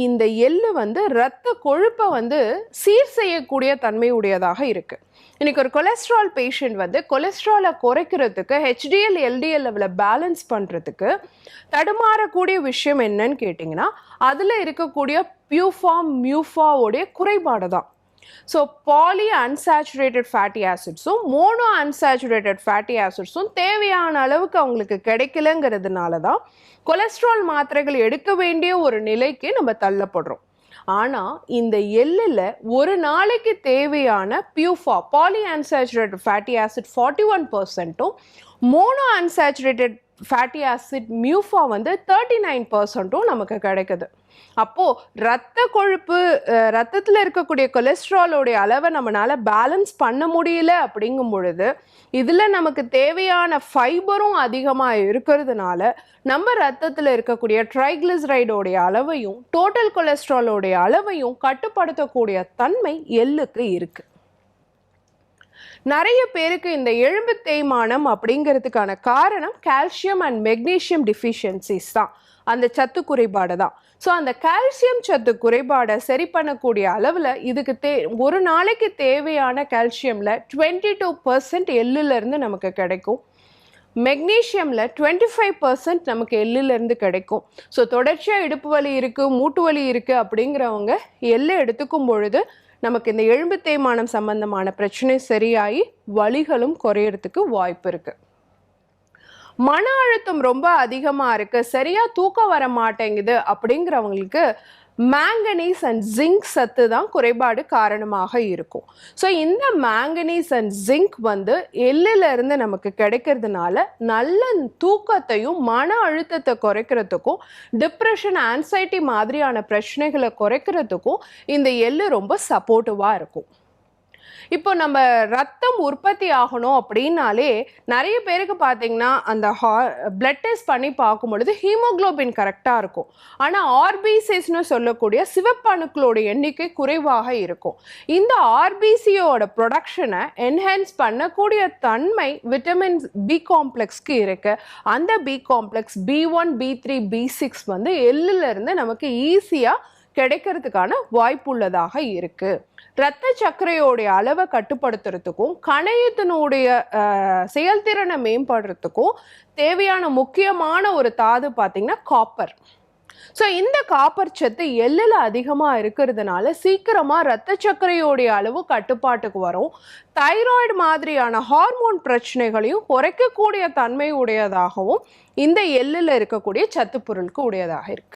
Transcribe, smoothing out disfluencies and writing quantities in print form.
இந்த எள்ளு வந்து இரத்த கொழுப்பை வந்து சீர் செய்யக்கூடிய தன்மை உடையதாக இருக்கு. இன்னைக்கு ஒரு கொலஸ்ட்ரால் பேஷண்ட் வந்து கொலஸ்ட்ராலை குறைக்கிறதுக்கு ஹெச்டிஎல் எல்டிஎல் லெவலில் பேலன்ஸ் பண்ணுறதுக்கு தடுமாறக்கூடிய விஷயம் என்னன்னு கேட்டிங்கன்னா அதில் இருக்கக்கூடிய பியூஃபார்ம் மியூஃபாவோடைய குறைபாடு தான். ஸோ பாலி அன்சாச்சுரேட்டட் ஃபேட்டி ஆசிட்ஸும் மோனோ அன்சாச்சுரேட்டட் ஃபேட்டி ஆசிட்ஸும் தேவையான அளவுக்கு அவங்களுக்கு கிடைக்கலங்கிறதுனால தான் கொலஸ்ட்ரால் மாத்திரைகள் எடுக்க வேண்டிய ஒரு நிலைக்கு நம்ம தள்ளப்படுறோம். ஆனால் இந்த எள்ளில் ஒரு நாளைக்கு தேவையான PUFA poly unsaturated fatty acid 41%ம் mono unsaturated fatty acid MUFA வந்து 39%ம் நமக்கு கிடைக்குது. அப்போது இரத்த கொழுப்பு ரத்தத்தில் இருக்கக்கூடிய கொலஸ்ட்ராலோடைய அளவை நம்மளால பேலன்ஸ் பண்ண முடியல அப்படிங்கும் பொழுது இதில் நமக்கு தேவையான ஃபைபரும் அதிகமாக இருக்கிறதுனால நம்ம ரத்தத்தில் இருக்கக்கூடிய ட்ரைக்ளிசரைடோடைய அளவையும் டோட்டல் கொலஸ்ட்ராலோடைய அளவையும் கட்டுப்படுத்தக்கூடிய தன்மை எள்ளுக்கு இருக்கு. நிறைய பேருக்கு இந்த எலும்பு தேய்மானம் அப்படிங்கிறதுக்கான காரணம் கால்சியம் அண்ட் மெக்னீஷியம் டிஃபிஷியன்சிஸ் தான், அந்த சத்து குறைபாடு தான். ஸோ அந்த கால்சியம் சத்து குறைபாடை சரி பண்ணக்கூடிய அளவில் இதுக்கு ஒரு நாளைக்கு தேவையான கால்சியமில் 22% எள்ளுலேருந்து நமக்கு கிடைக்கும். மெக்னீஷியமில் 25% நமக்கு எள்ளுலேருந்து கிடைக்கும். ஸோ தொடர்ச்சியாக இடுப்பு வலி இருக்குது, மூட்டு வலி இருக்குது அப்படிங்கிறவங்க எள்ளு எடுத்துக்கும் பொழுது நமக்கு இந்த எலும்பு தேய்மானம் சம்பந்தமான பிரச்சனை சரியாகி வலிகளும் குறையறதுக்கு வாய்ப்பு இருக்குது. மன அழுத்தம் ரொம்ப அதிகமாக இருக்குது, சரியாக தூக்கம் வர மாட்டேங்குது அப்படிங்கிறவங்களுக்கு மேங்கனீஸ் அண்ட் ஜிங்க் சத்து தான் குறைபாடு காரணமாக இருக்கும். ஸோ இந்த மேங்கனீஸ் அண்ட் ஜிங்க் வந்து எள்ளிலிருந்து நமக்கு கிடைக்கிறதுனால நல்ல தூக்கத்தையும் மன அழுத்தத்தை குறைக்கிறதுக்கும் டிப்ரெஷன் ஆன்சைட்டி மாதிரியான பிரச்சனைகளை குறைக்கிறதுக்கும் இந்த எள்ளு ரொம்ப சப்போர்ட்டிவாக இருக்கும். இப்போ நம்ம ரத்தம் உற்பத்தி ஆகணும் அப்படின்னாலே நிறைய பேருக்கு பார்த்தீங்கன்னா அந்த பிளட் டெஸ்ட் பண்ணி பார்க்கும் பொழுது ஹீமோக்ளோபின் கரெக்டாக இருக்கும். ஆனால் ஆர்பிசிஸ்னு சொல்லக்கூடிய சிவப்பணுக்களோட எண்ணிக்கை குறைவாக இருக்கும். இந்த ஆர்பிசியோட ப்ரொடக்ஷனை என்ஹான்ஸ் பண்ணக்கூடிய தன்மை விட்டமின் பி காம்ப்ளெக்ஸ்க்கு இருக்கு. அந்த B complex B1 B3 B6 வந்து எள்ளிலிருந்து நமக்கு ஈஸியாக கிடைக்கிறதுக்கான வாய்ப்புள்ளதாக இருக்கு. இரத்த சர்க்கரையோடைய அளவை கட்டுப்படுத்துறதுக்கும் கணையத்தினுடைய செயல்திறனை மேம்படுறதுக்கும் தேவையான முக்கியமான ஒரு தாது பார்த்தீங்கன்னா காப்பர். ஸோ இந்த காப்பர் சத்து எள்ளில் அதிகமாக இருக்கிறதுனால சீக்கிரமாக இரத்த சர்க்கரையோடைய அளவு கட்டுப்பாட்டுக்கு வரும். தைராய்டு மாதிரியான ஹார்மோன் பிரச்சனைகளையும் குறைக்கக்கூடிய தன்மை உடையதாகவும் இந்த எள்ளில் இருக்கக்கூடிய சத்து பொருளுக்கு உடையதாக இருக்கு.